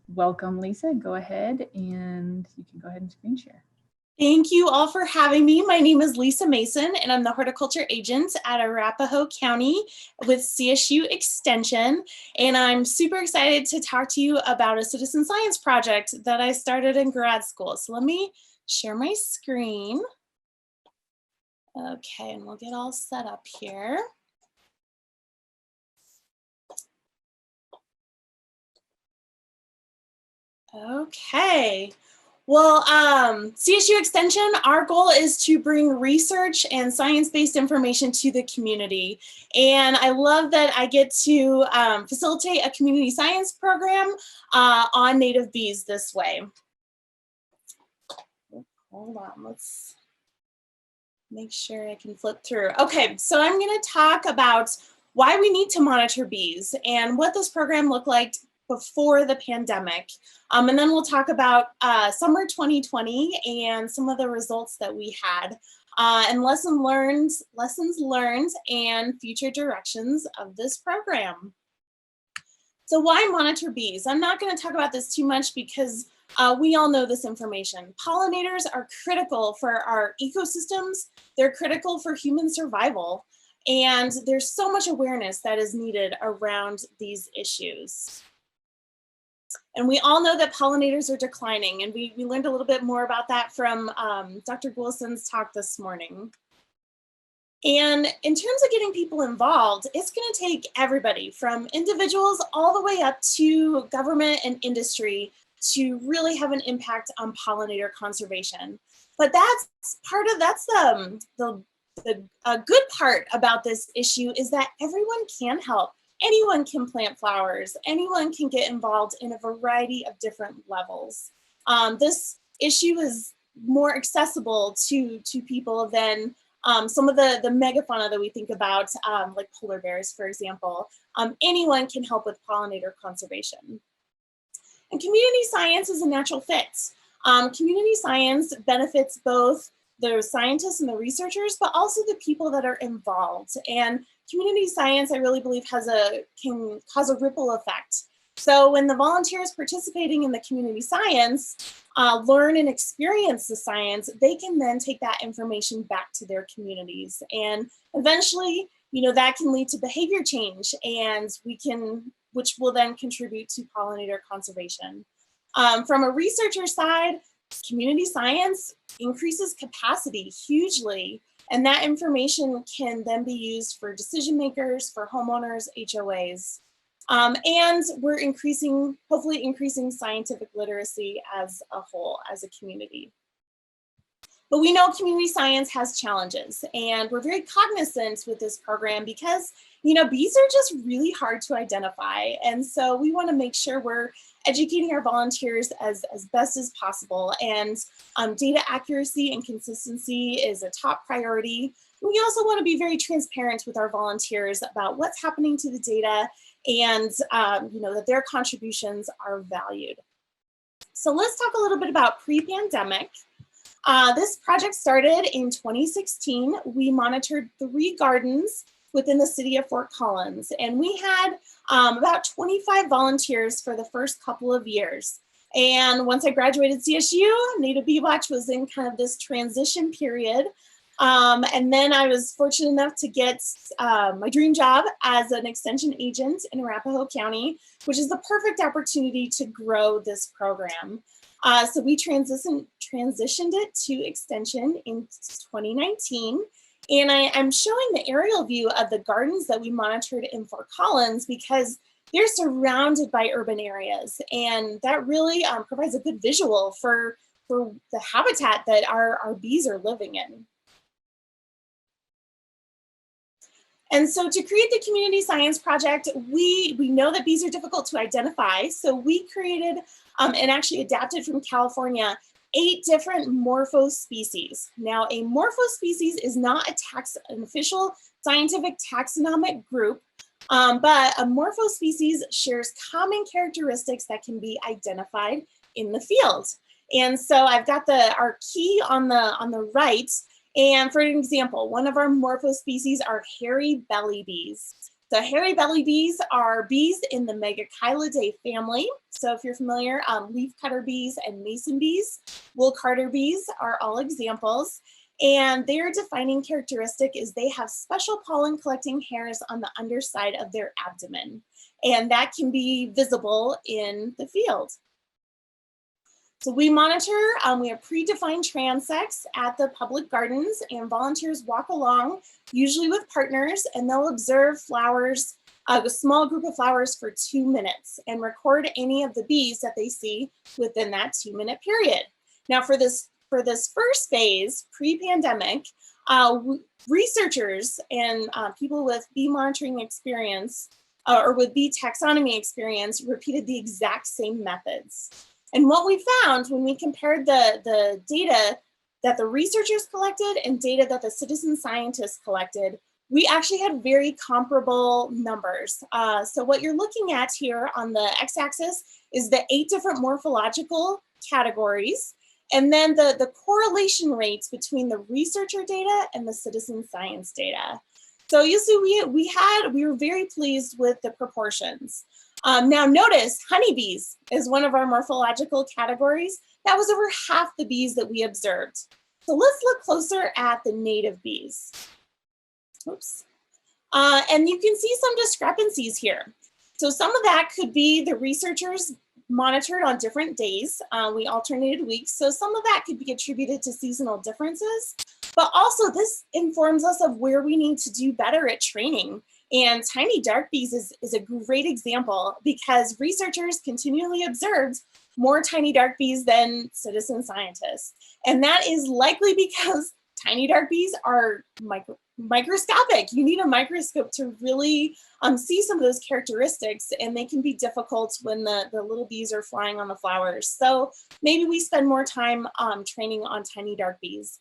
welcome, Lisa. Go ahead and you can go ahead and screen share. Thank you all for having me. My name is Lisa Mason, and I'm the horticulture agent at Arapahoe County with CSU Extension. And I'm super excited to talk to you about a citizen science project that I started in grad school. So let me share my screen. Okay, and we'll get all set up here. Okay. Well, CSU Extension, our goal is to bring research and science-based information to the community. And I love that I get to facilitate a community science program on native bees this way. Hold on, let's make sure I can flip through. Okay, so I'm gonna talk about why we need to monitor bees and what this program looked like before the pandemic. And then we'll talk about summer 2020 and some of the results that we had and lessons learned and future directions of this program. So why monitor bees? I'm not going to talk about this too much because we all know this information. Pollinators are critical for our ecosystems. They're critical for human survival. And there's so much awareness that is needed around these issues. And we all know that pollinators are declining, and we learned a little bit more about that from Dr. Goulison's talk this morning. And in terms of getting people involved, it's going to take everybody from individuals all the way up to government and industry to really have an impact on pollinator conservation. But that's the good part about this issue is that everyone can help. Anyone can plant flowers. Anyone can get involved in a variety of different levels. This issue is more accessible to people than some of the megafauna that we think about, like polar bears, for example. Anyone can help with pollinator conservation. And community science is a natural fit. Community science benefits both the scientists and the researchers, but also the people that are involved. And community science, I really believe, can cause a ripple effect. So when the volunteers participating in the community science learn and experience the science, they can then take that information back to their communities. And eventually, that can lead to behavior change, and which will then contribute to pollinator conservation. From a researcher side, community science increases capacity hugely, and that information can then be used for decision makers, for homeowners, HOAs. And we're hopefully increasing scientific literacy as a whole, as a community. But we know community science has challenges, and we're very cognizant with this program because, bees are just really hard to identify. And so we want to make sure we're educating our volunteers as best as possible. And data accuracy and consistency is a top priority. We also want to be very transparent with our volunteers about what's happening to the data and that their contributions are valued. So let's talk a little bit about pre-pandemic. This project started in 2016. We monitored 3 gardens within the city of Fort Collins, and we had about 25 volunteers for the first couple of years. And once I graduated CSU, Native Bee Watch was in kind of this transition period. And then I was fortunate enough to get my dream job as an extension agent in Arapahoe County, which is the perfect opportunity to grow this program. So we transitioned it to extension in 2019. And I'm showing the aerial view of the gardens that we monitored in Fort Collins because they're surrounded by urban areas. And that really provides a good visual for the habitat that our bees are living in. And so to create the community science project, we know that bees are difficult to identify. So we created and actually adapted from California 8 different morpho species. Now, a morpho species is not an official scientific taxonomic group, but a morpho species shares common characteristics that can be identified in the field. And so I've got our key on the right. And for an example, one of our morpho species are hairy belly bees. So hairy belly bees are bees in the Megachilidae family. So if you're familiar, leafcutter bees and mason bees, wool carder bees are all examples. And their defining characteristic is they have special pollen collecting hairs on the underside of their abdomen. And that can be visible in the field. So we monitor, we have predefined transects at the public gardens, and volunteers walk along, usually with partners, and they'll observe flowers, a small group of flowers for 2 minutes and record any of the bees that they see within that 2-minute period. Now for this first phase, pre-pandemic, researchers and people with bee monitoring experience or with bee taxonomy experience repeated the exact same methods. And what we found when we compared the data that the researchers collected and data that the citizen scientists collected, we actually had very comparable numbers. So what you're looking at here on the x-axis is the 8 different morphological categories, and then the correlation rates between the researcher data and the citizen science data. So you see we were very pleased with the proportions. Now notice honeybees is one of our morphological categories. That was over half the bees that we observed. So let's look closer at the native bees. Oops. And you can see some discrepancies here. So some of that could be the researchers monitored on different days. We alternated weeks. So some of that could be attributed to seasonal differences, but also this informs us of where we need to do better at training. And tiny dark bees is a great example because researchers continually observed more tiny dark bees than citizen scientists. And that is likely because tiny dark bees are microscopic. You need a microscope to really see some of those characteristics, and they can be difficult when the little bees are flying on the flowers. So maybe we spend more time training on tiny dark bees.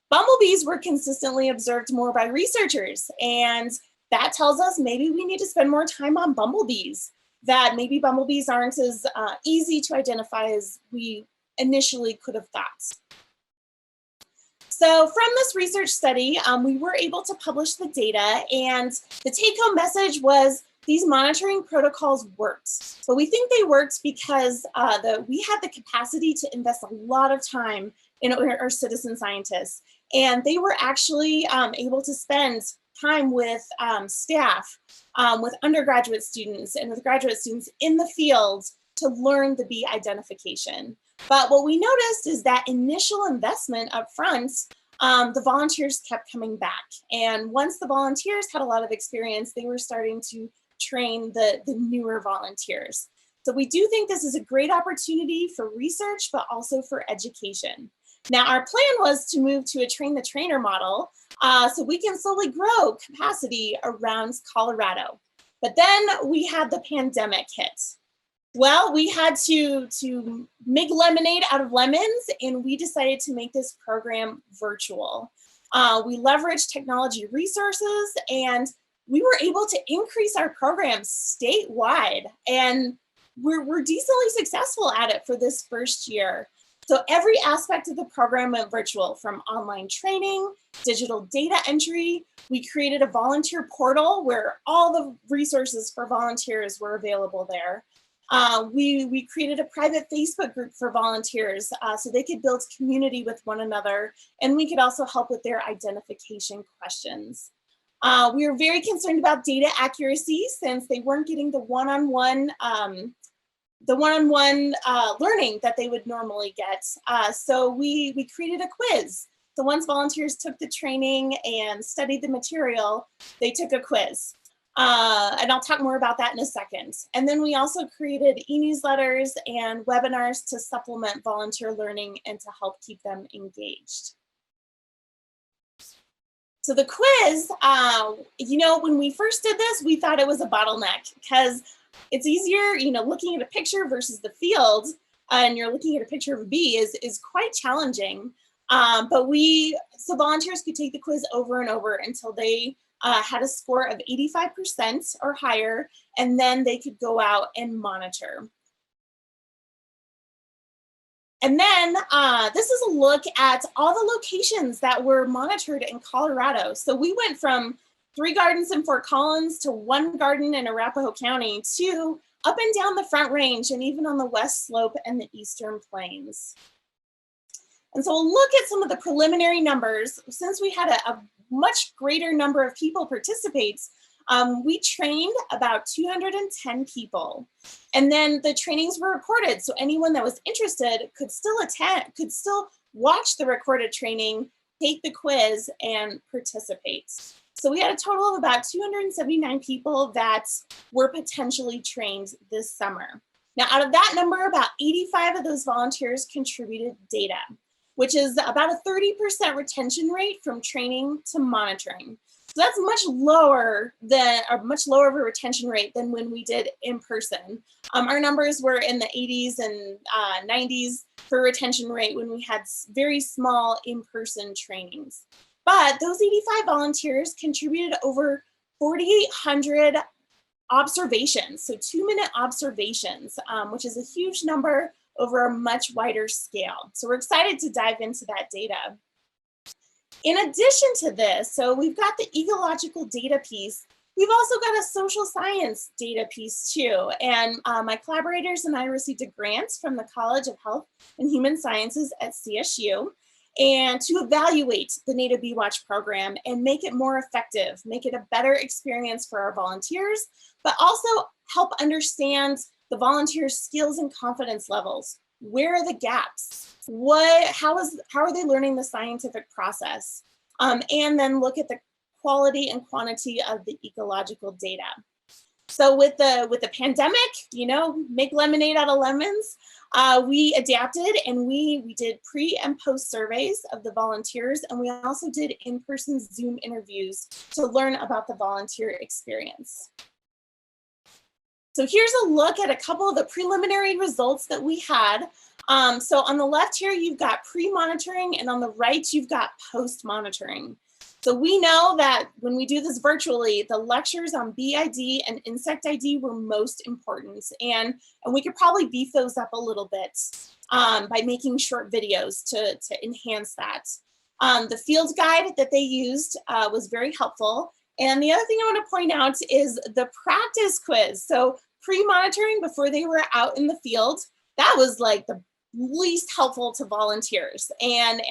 Bumblebees were consistently observed more by researchers, and that tells us maybe we need to spend more time on bumblebees, that maybe bumblebees aren't as easy to identify as we initially could have thought. So from this research study, we were able to publish the data, and the take-home message was these monitoring protocols worked. But we think they worked because we had the capacity to invest a lot of time in our citizen scientists, and they were actually able to spend time with staff, with undergraduate students and with graduate students in the field to learn the bee identification. But what we noticed is that initial investment up front, the volunteers kept coming back. And once the volunteers had a lot of experience, they were starting to train the newer volunteers. So we do think this is a great opportunity for research, but also for education. Now, our plan was to move to a train the trainer model so we can slowly grow capacity around Colorado. But then we had the pandemic hit. Well, we had to make lemonade out of lemons, and we decided to make this program virtual. We leveraged technology resources, and we were able to increase our program statewide, and we're decently successful at it for this first year. So every aspect of the program went virtual, from online training, digital data entry. We created a volunteer portal where all the resources for volunteers were available there. We created a private Facebook group for volunteers so they could build community with one another, and we could also help with their identification questions. We were very concerned about data accuracy since they weren't getting the one-on-one learning that they would normally get. So we created a quiz. So once volunteers took the training and studied the material, they took a quiz. And I'll talk more about that in a second. And then we also created e-newsletters and webinars to supplement volunteer learning and to help keep them engaged. So the quiz, when we first did this, we thought it was a bottleneck because it's easier, looking at a picture versus the field, and you're looking at a picture of a bee is quite challenging. So volunteers could take the quiz over and over until they had a score of 85% or higher, and then they could go out and monitor. And then this is a look at all the locations that were monitored in Colorado. So we went from 3 gardens in Fort Collins to 1 garden in Arapahoe County to up and down the Front Range and even on the West Slope and the Eastern Plains. And so we'll look at some of the preliminary numbers. Since we had a much greater number of people participate, we trained about 210 people. And then the trainings were recorded. So anyone that was interested could still attend, could still watch the recorded training, take the quiz, and participate. So we had a total of about 279 people that were potentially trained this summer. Now, out of that number, about 85 of those volunteers contributed data, which is about a 30% retention rate from training to monitoring. So that's much lower of a retention rate than when we did in person. Our numbers were in the 80s and 90s for retention rate when we had very small in-person trainings. But those 85 volunteers contributed over 4,800 observations, so 2-minute observations, which is a huge number over a much wider scale. So we're excited to dive into that data. In addition to this, so we've got the ecological data piece. We've also got a social science data piece too. And my collaborators and I received a grant from the College of Health and Human Sciences at CSU and to evaluate the Native Bee Watch program and make it more effective, make it a better experience for our volunteers, but also help understand the volunteers' skills and confidence levels. Where are the gaps? How are they learning the scientific process? And then look at the quality and quantity of the ecological data. So with the pandemic, make lemonade out of lemons. We adapted and we did pre and post surveys of the volunteers, and we also did in-person Zoom interviews to learn about the volunteer experience. So here's a look at a couple of the preliminary results that we had. So on the left here, you've got pre-monitoring, and on the right, you've got post-monitoring. So we know that when we do this virtually, the lectures on bee ID and insect ID were most important. And we could probably beef those up a little bit by making short videos to enhance that. The field guide that they used was very helpful. And the other thing I want to point out is the practice quiz. So pre-monitoring before they were out in the field, that was like the least helpful to volunteers. And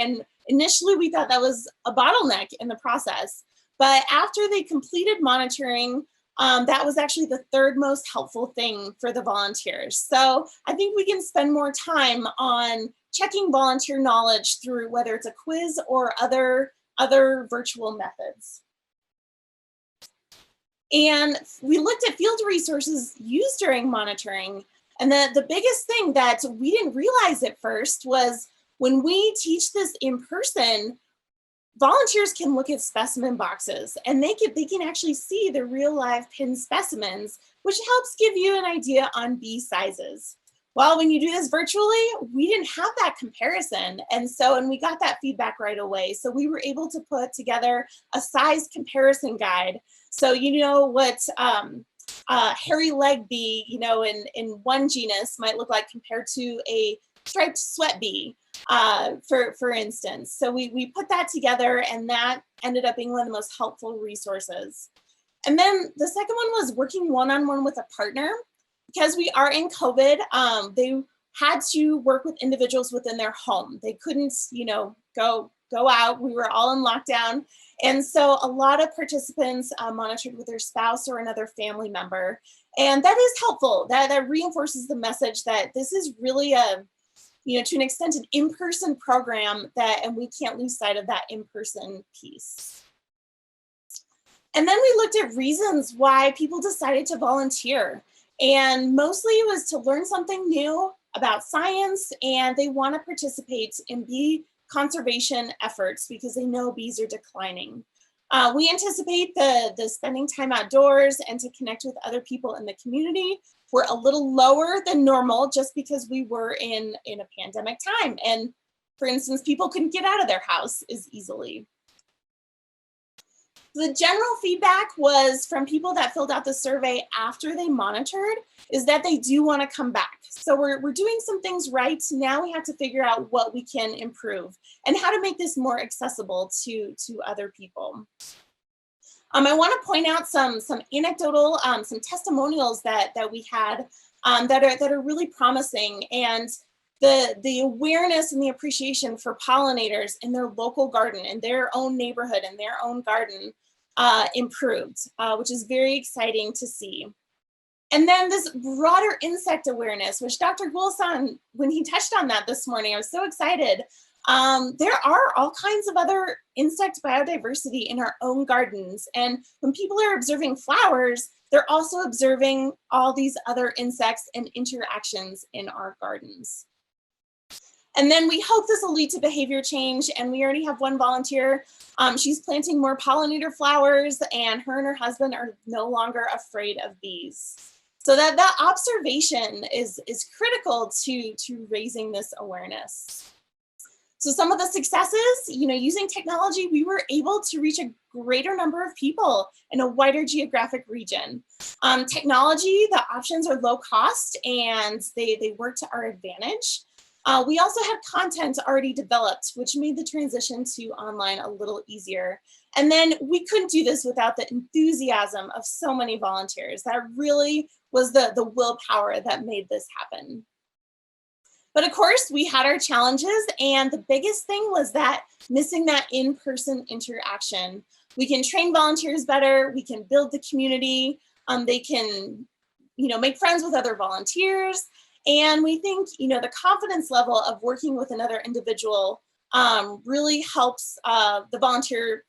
initially we thought that was a bottleneck in the process. But after they completed monitoring, that was actually the third most helpful thing for the volunteers. So I think we can spend more time on checking volunteer knowledge through whether it's a quiz or other virtual methods. And we looked at field resources used during monitoring. And the biggest thing that we didn't realize at first was when we teach this in person, volunteers can look at specimen boxes and they can actually see the real live pin specimens, which helps give you an idea on bee sizes. Well, when you do this virtually, we didn't have that comparison. And we got that feedback right away. So we were able to put together a size comparison guide. So you know what hairy leg bee, in one genus might look like compared to a striped sweat bee, for instance. So we put that together, and that ended up being one of the most helpful resources. And then the second one was working one-on-one with a partner. Because we are in COVID, they had to work with individuals within their home. They couldn't, go out. We were all in lockdown. And so a lot of participants monitored with their spouse or another family member. And that is helpful. That reinforces the message that this is really to an extent, an in-person program and we can't lose sight of that in-person piece. And then we looked at reasons why people decided to volunteer. And mostly it was to learn something new about science, and they want to participate in bee conservation efforts because they know bees are declining. We anticipate the spending time outdoors and to connect with other people in the community were a little lower than normal just because we were in a pandemic time. And for instance, people couldn't get out of their house as easily. The general feedback was from people that filled out the survey after they monitored is that they do want to come back. So we're doing some things right. Now we have to figure out what we can improve and how to make this more accessible to other people. I want to point out some anecdotal, some testimonials that we had that are really promising, and the awareness and the appreciation for pollinators in their local garden, in their own neighborhood, in their own garden improved, which is very exciting to see. And then this broader insect awareness, which Dr. Gulsan, when he touched on that this morning, I was so excited. There are all kinds of other insect biodiversity in our own gardens. And when people are observing flowers, they're also observing all these other insects and interactions in our gardens. And then we hope this will lead to behavior change. And we already have one volunteer. She's planting more pollinator flowers, and her husband are no longer afraid of bees. So that observation is critical to raising this awareness. So some of the successes, using technology, we were able to reach a greater number of people in a wider geographic region. Technology, the options are low cost and they work to our advantage. We also had content already developed, which made the transition to online a little easier. And then we couldn't do this without the enthusiasm of so many volunteers. That really was the willpower that made this happen. But of course, we had our challenges, and the biggest thing was that missing that in-person interaction. We can train volunteers better, we can build the community, they can make friends with other volunteers, and we think the confidence level of working with another individual really helps the volunteers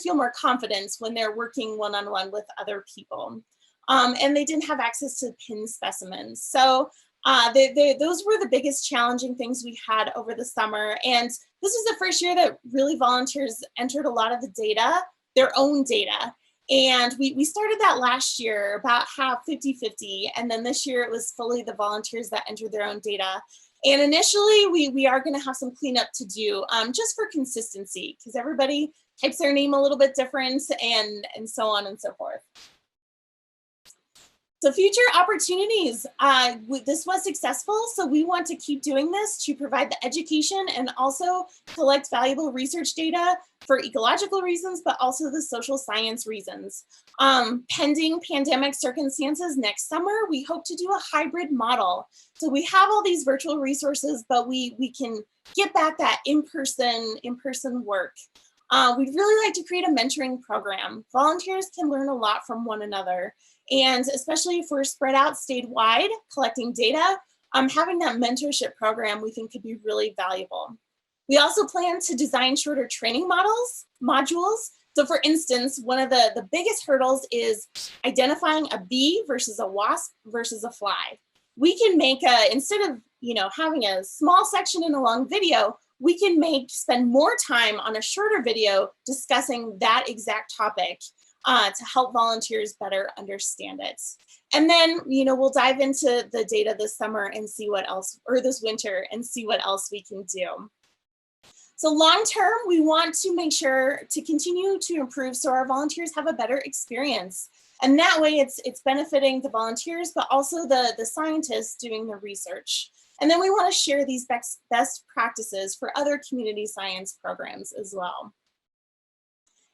feel more confidence when they're working one-on-one with other people. And they didn't have access to pin specimens. So those were the biggest challenging things we had over the summer. And this is the first year that really volunteers entered a lot of the data, their own data. And we started that last year, about half 50-50. And then this year it was fully the volunteers that entered their own data. And initially we are gonna have some cleanup to do just for consistency, because everybody types their name a little bit different and so on and so forth. So future opportunities, this was successful, so we want to keep doing this to provide the education and also collect valuable research data for ecological reasons, but also the social science reasons. Pending pandemic circumstances next summer, we hope to do a hybrid model. So we have all these virtual resources, but we can get back that in-person work. We'd really like to create a mentoring program. Volunteers can learn a lot from one another. And especially if we're spread out statewide, collecting data, having that mentorship program we think could be really valuable. We also plan to design shorter training modules. So for instance, one of the biggest hurdles is identifying a bee versus a wasp versus a fly. We can make instead of having a small section in a long video, we can spend more time on a shorter video discussing that exact topic. To help volunteers better understand it. And then, we'll dive into the data this summer and see what else, or this winter, and see what else we can do. So long-term, we want to make sure to continue to improve so our volunteers have a better experience. And that way it's benefiting the volunteers, but also the scientists doing the research. And then we want to share these best practices for other community science programs as well.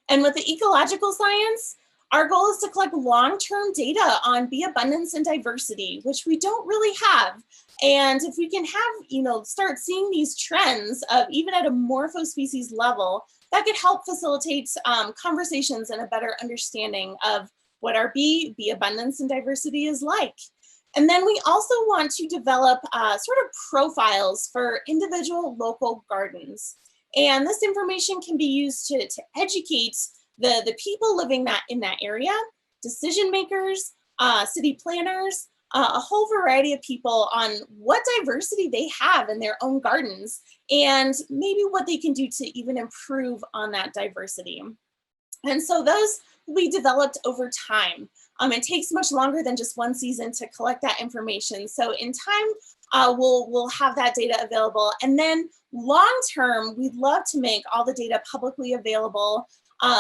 And with the ecological science, our goal is to collect long-term data on bee abundance and diversity, which we don't really have. And if we can have, start seeing these trends of even at a morphospecies level, that could help facilitate conversations and a better understanding of what our bee abundance and diversity is like. And then we also want to develop sort of profiles for individual local gardens. And this information can be used to educate the people living in that area, decision makers, city planners, a whole variety of people on what diversity they have in their own gardens and maybe what they can do to even improve on that diversity. And so those will be developed over time. It takes much longer than just one season to collect that information. So in time, we'll have that data available. And then long-term, we'd love to make all the data publicly available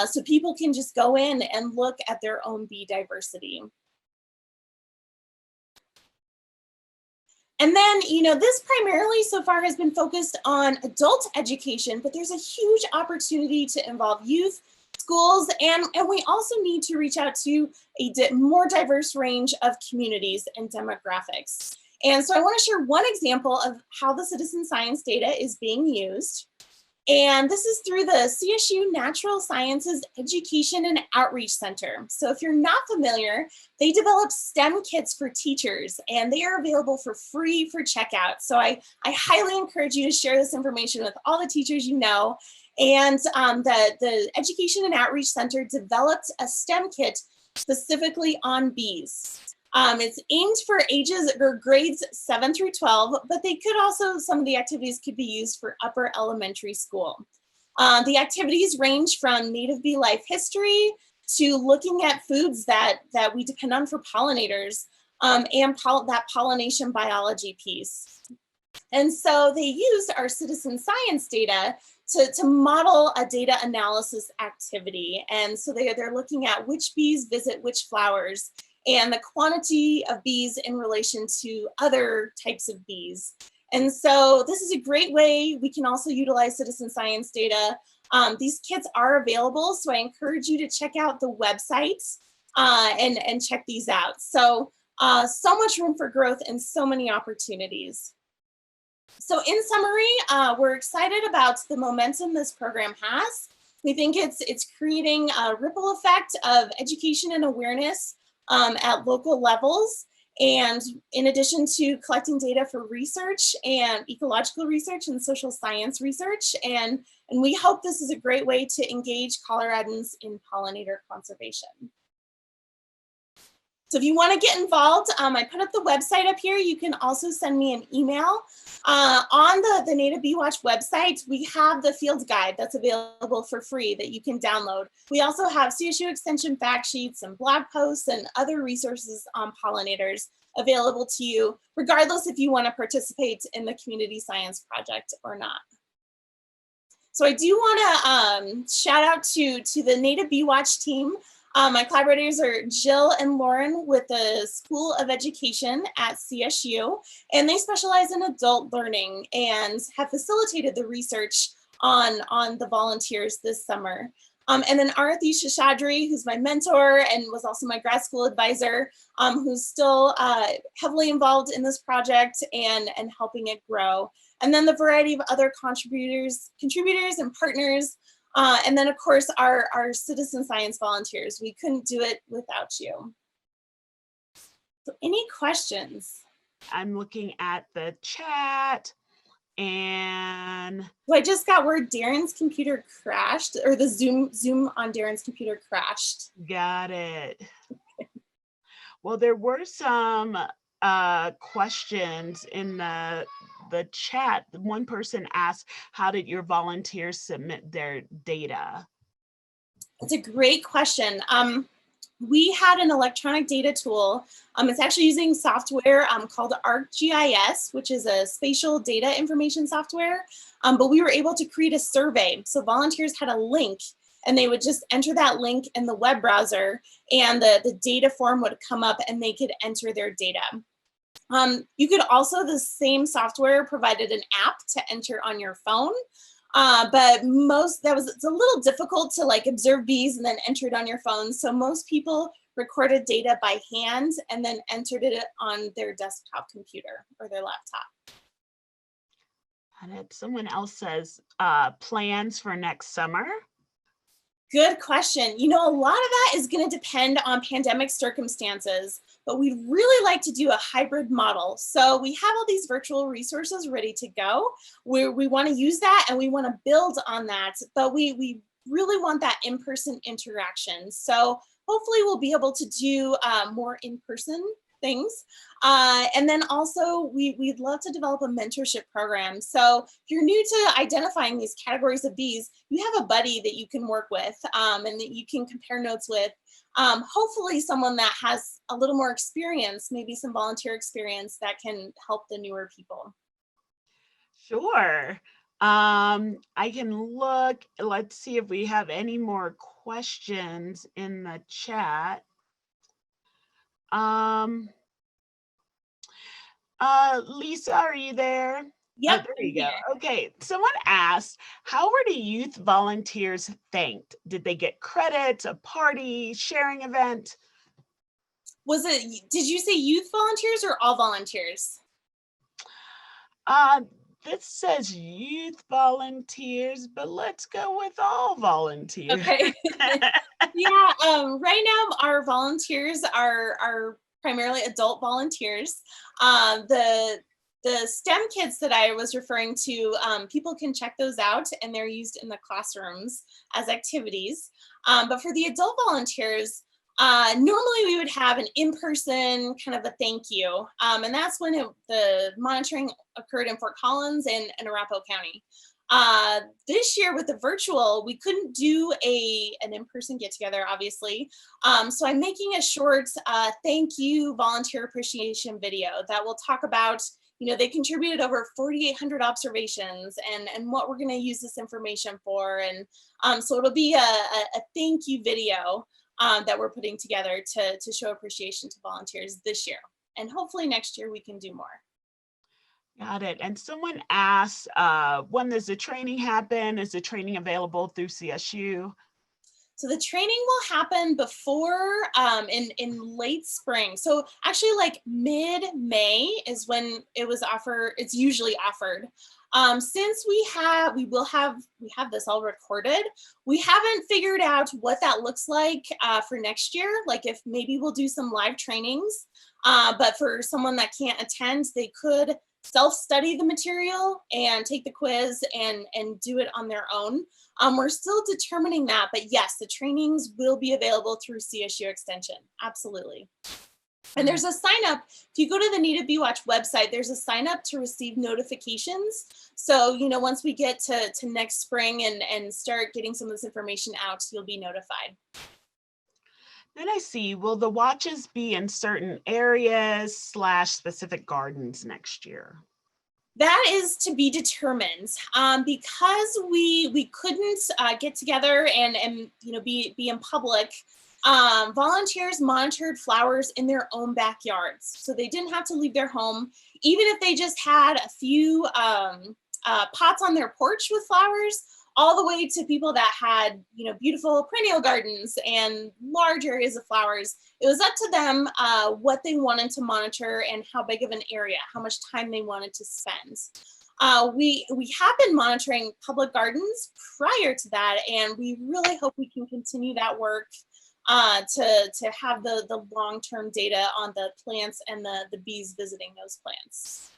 so people can just go in and look at their own bee diversity. And then, this primarily so far has been focused on adult education, but there's a huge opportunity to involve youth, schools, and we also need to reach out to a more diverse range of communities and demographics. And so I want to share one example of how the citizen science data is being used. And this is through the CSU Natural Sciences Education and Outreach Center. So if you're not familiar, they develop STEM kits for teachers, and they are available for free for checkout. So I highly encourage you to share this information with all the teachers you know. And the Education and Outreach Center developed a STEM kit specifically on bees. It's aimed for ages or grades 7 through 12, but they could also, some of the activities could be used for upper elementary school. The activities range from native bee life history to looking at foods that we depend on for pollinators, and that pollination biology piece. And so they used our citizen science data to model a data analysis activity. And so they're looking at which bees visit which flowers and the quantity of bees in relation to other types of bees. And so this is a great way. We can also utilize citizen science data. These kits are available, so I encourage you to check out the website and check these out. So, so much room for growth and so many opportunities. So in summary, we're excited about the momentum this program has. We think it's creating a ripple effect of education and awareness at local levels. And in addition to collecting data for research and ecological research and social science research, and we hope this is a great way to engage Coloradans in pollinator conservation. So if you want to get involved, I put up the website up here. You can also send me an email. On the Native Bee Watch website, we have the field guide that's available for free that you can download. We also have CSU Extension fact sheets and blog posts and other resources on pollinators available to you, regardless if you want to participate in the community science project or not. So I do want to shout out to the Native Bee Watch team. My collaborators are Jill and Lauren with the School of Education at CSU, and they specialize in adult learning and have facilitated the research on the volunteers this summer. And then Arathi Shashadri, who's my mentor and was also my grad school advisor, who's still heavily involved in this project and helping it grow. And then the variety of other contributors and partners. And then, of course, our citizen science volunteers. We couldn't do it without you. So any questions? I'm looking at the chat and... So I just got word Darren's computer crashed, or the Zoom on Darren's computer crashed. Got it. Well, there were some questions in the chat. One person asked, how did your volunteers submit their data? That's a great question. We had an electronic data tool. It's actually using software called ArcGIS, which is a spatial data information software. But we were able to create a survey. So volunteers had a link, and they would just enter that link in the web browser, and the data form would come up, and they could enter their data. You could also, the same software provided an app to enter on your phone, but it's a little difficult to like observe bees and then enter it on your phone. So most people recorded data by hand and then entered it on their desktop computer or their laptop. And someone else says, plans for next summer? Good question. You know, a lot of that is going to depend on pandemic circumstances, but we'd really like to do a hybrid model. So we have all these virtual resources ready to go. We want to use that and we want to build on that, but we really want that in-person interaction. So hopefully we'll be able to do more in-person things. And then also we'd love to develop a mentorship program. So if you're new to identifying these categories of bees, you have a buddy that you can work with and that you can compare notes with. Hopefully someone that has a little more experience, maybe some volunteer experience that can help the newer people. Sure. I can look, let's see if we have any more questions in the chat. Lisa, are you there? Yep. there you go. Okay, someone asked, how were the youth volunteers thanked? Did they get credit, a party, sharing event? Did you say youth volunteers or all volunteers? This says youth volunteers, but let's go with all volunteers. Okay. Yeah, right now our volunteers are primarily adult volunteers. The STEM kits that I was referring to, people can check those out and they're used in the classrooms as activities. But for the adult volunteers, normally we would have an in-person kind of a thank you. And that's when the monitoring occurred in Fort Collins and Arapahoe County. This year with the virtual, we couldn't do an in-person get together, obviously. So I'm making a short thank you volunteer appreciation video that will talk about, they contributed over 4,800 observations and what we're going to use this information for. And so it'll be a thank you video that we're putting together to show appreciation to volunteers this year. And hopefully next year we can do more. Got it. And someone asked, when does the training happen? Is the training available through CSU? So the training will happen before in late spring. So actually like mid-May is when it's usually offered. Since we have this all recorded, we haven't figured out what that looks like for next year. Like if maybe we'll do some live trainings, but for someone that can't attend, they could self-study the material and take the quiz and do it on their own. We're still determining that, but yes, the trainings will be available through CSU Extension, absolutely. And there's a sign up. If you go to the Need a Bee Watch website, there's a sign up to receive notifications. So, once we get to next spring and start getting some of this information out, you'll be notified. Then I see, will the watches be in certain areas / specific gardens next year? That is to be determined because we couldn't get together and be in public. Volunteers monitored flowers in their own backyards, so they didn't have to leave their home. Even if they just had a few pots on their porch with flowers, all the way to people that had beautiful perennial gardens and large areas of flowers. It was up to them what they wanted to monitor and how big of an area, how much time they wanted to spend. We have been monitoring public gardens prior to that, and we really hope we can continue that work to have the long-term data on the plants and the bees visiting those plants.